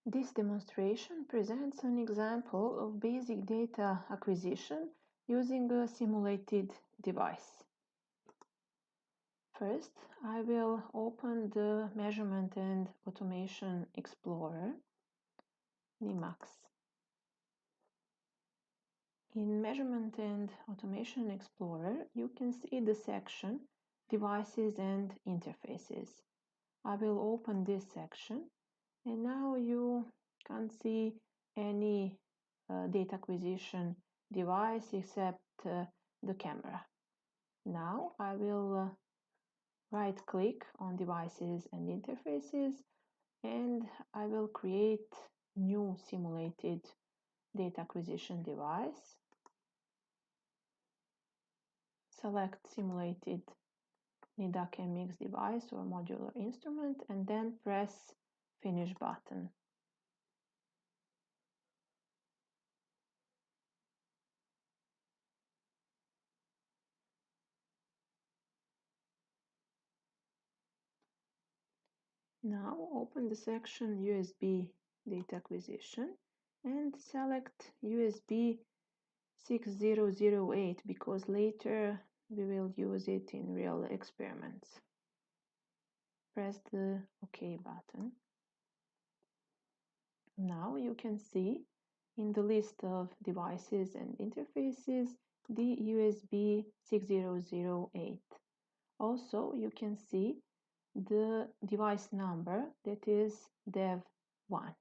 This demonstration presents an example of basic data acquisition using a simulated device. First, I will open the Measurement and Automation Explorer, Emacs. In Measurement and Automation Explorer, you can see the section Devices and Interfaces. I will open this section, and now you can't see any data acquisition device except the camera. Now I will right-click on Devices and Interfaces, and I will create new simulated data acquisition device. Select simulated DAQ mix device or modular instrument, and then press Finish button. Now open the section USB data acquisition and select USB 6008 because later we will use it in real experiments. Press the OK button. Now you can see in the list of devices and interfaces the USB 6008. Also, you can see the device number, that is DEV1.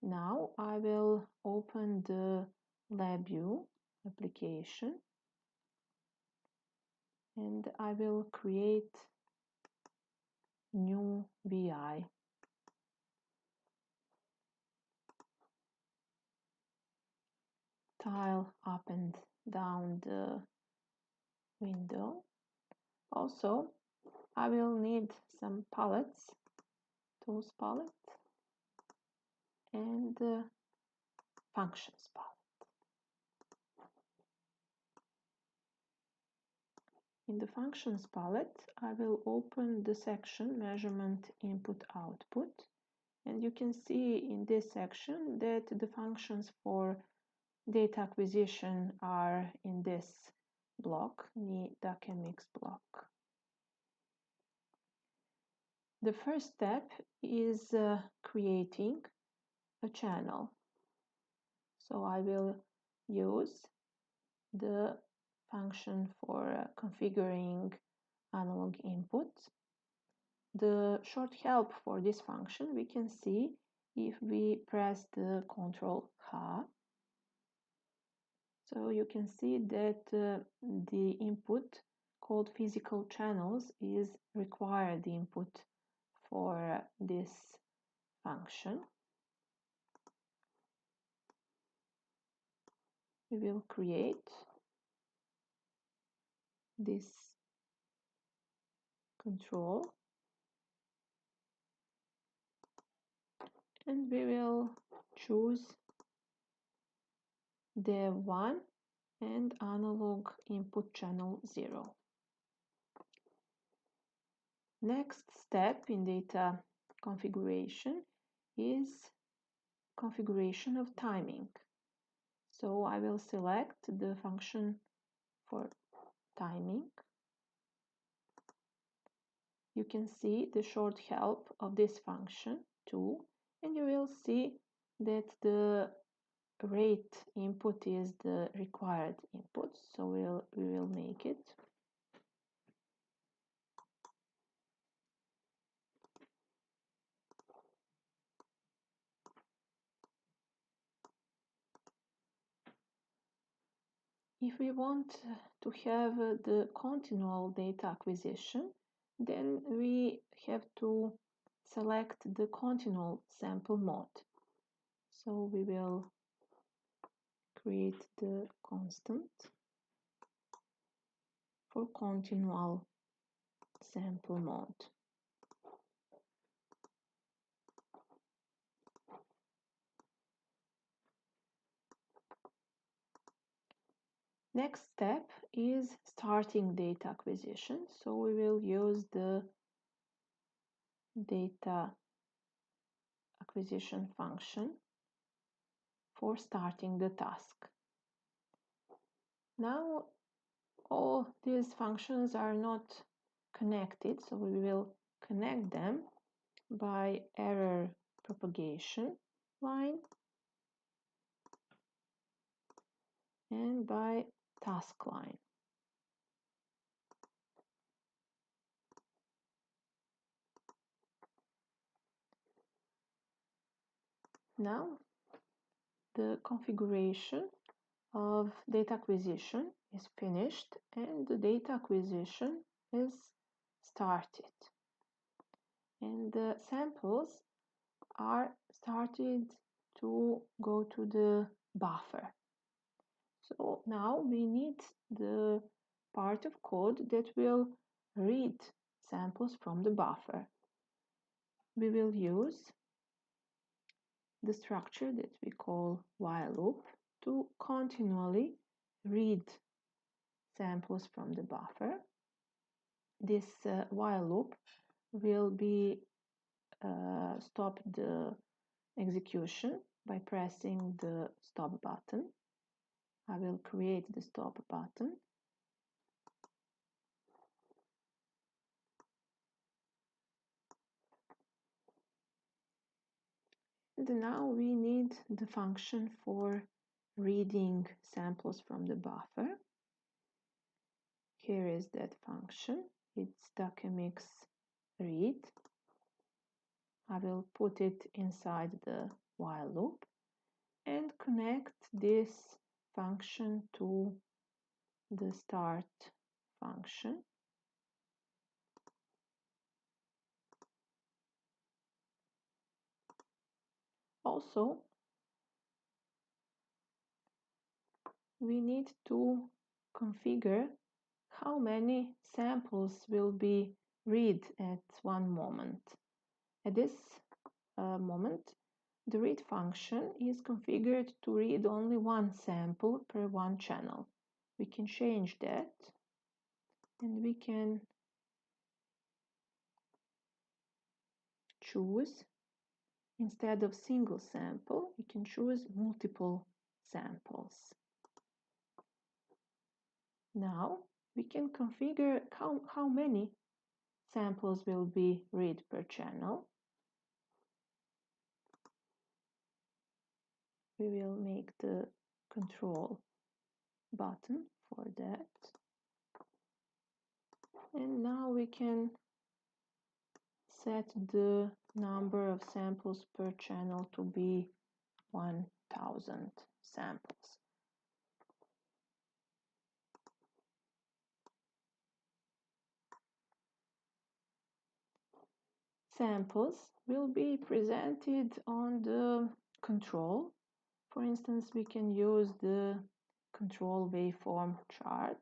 Now I will open the LabVIEW application and I will create new VI. Tile up and down the window. Also, I will need some palettes, tools palette, and functions palette. In the functions palette, I will open the section measurement input output, and you can see in this section that the functions for data acquisition are in this block, the DAQ mix block. The first step is creating a channel. So I will use the function for configuring analog inputs. The short help for this function we can see if we press the Ctrl-H. So you can see that the input called physical channels is required input for this function. We will create this control and we will choose DEV1 and analog input channel 0. Next step in data configuration is configuration of timing. So I will select the function for timing. You can see the short help of this function too, and you will see that the rate input is the required input, so we will make it. If we want to have the continual data acquisition, then we have to select the continual sample mode. So we will create the constant for continual sample mode. Next step is starting data acquisition. So we will use the data acquisition function for starting the task. Now all these functions are not connected, so we will connect them by error propagation line and by task line. Now the configuration of data acquisition is finished and the data acquisition is started. And the samples are started to go to the buffer. So now we need the part of code that will read samples from the buffer. We will use the structure that we call while loop to continually read samples from the buffer. This while loop will be stop the execution by pressing the stop button. I will create the stop button. And now we need the function for reading samples from the buffer. Here is that function. It's DAQ read. I will put it inside the while loop and connect this function to the start function. Also, we need to configure how many samples will be read at one moment. At this moment, the read function is configured to read only one sample per one channel. We can change that and we can choose, instead of single sample, we can choose multiple samples. Now we can configure how many samples will be read per channel. We will make the control button for that. And now we can set the number of samples per channel to be 1000 samples. Samples will be presented on the control. For instance, we can use the control waveform chart.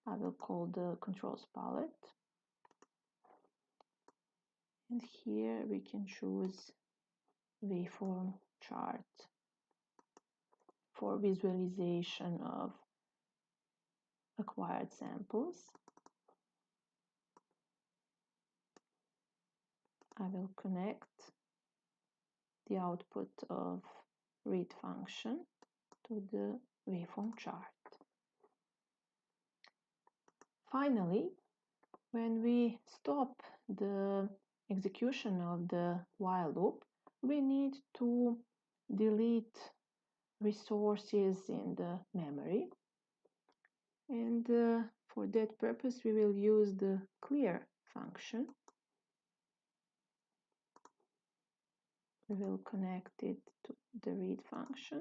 I will call the controls palette. And here we can choose waveform chart for visualization of acquired samples. I will connect the output of read function to the waveform chart. Finally, when we stop the execution of the while loop, we need to delete resources in the memory. And for that purpose, we will use the clear function. We will connect it to the read function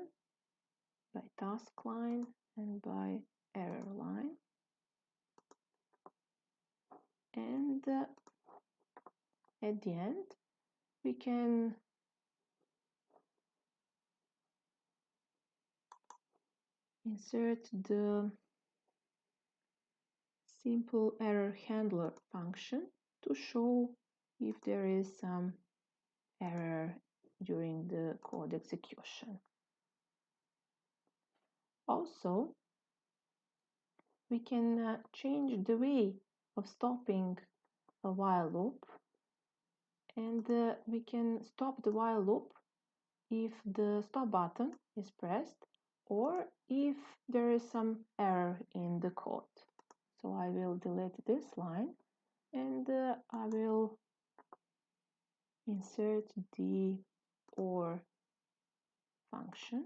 by task line and by error line. And at the end, we can insert the simple error handler function to show if there is some error during the code execution. Also, we can change the way of stopping a while loop And we can stop the while loop if the stop button is pressed or if there is some error in the code. So I will delete this line and I will insert the OR function.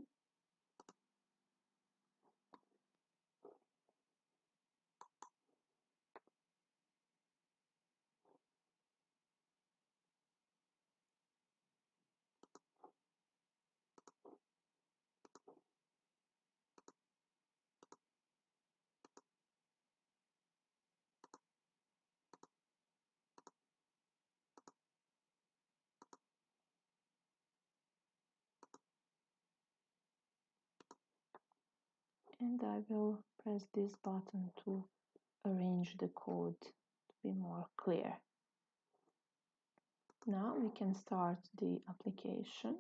And I will press this button to arrange the code to be more clear. Now we can start the application.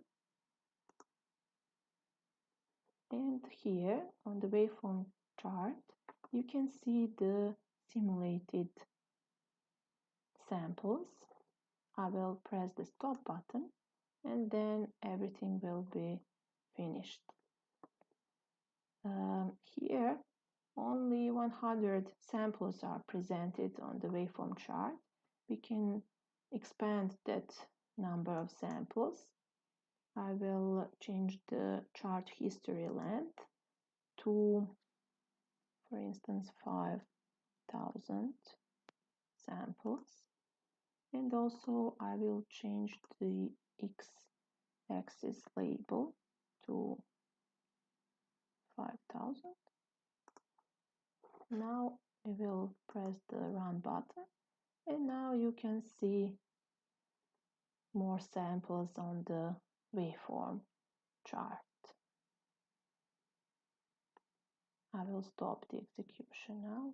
And here on the waveform chart, you can see the simulated samples. I will press the stop button and then everything will be finished. Here only 100 samples are presented on the waveform chart. We can expand that number of samples. I will change the chart history length to, for instance, 5,000 samples. And also I will change the x-axis label to 5,000. Now we will press the run button and now you can see more samples on the waveform chart. I will stop the execution now.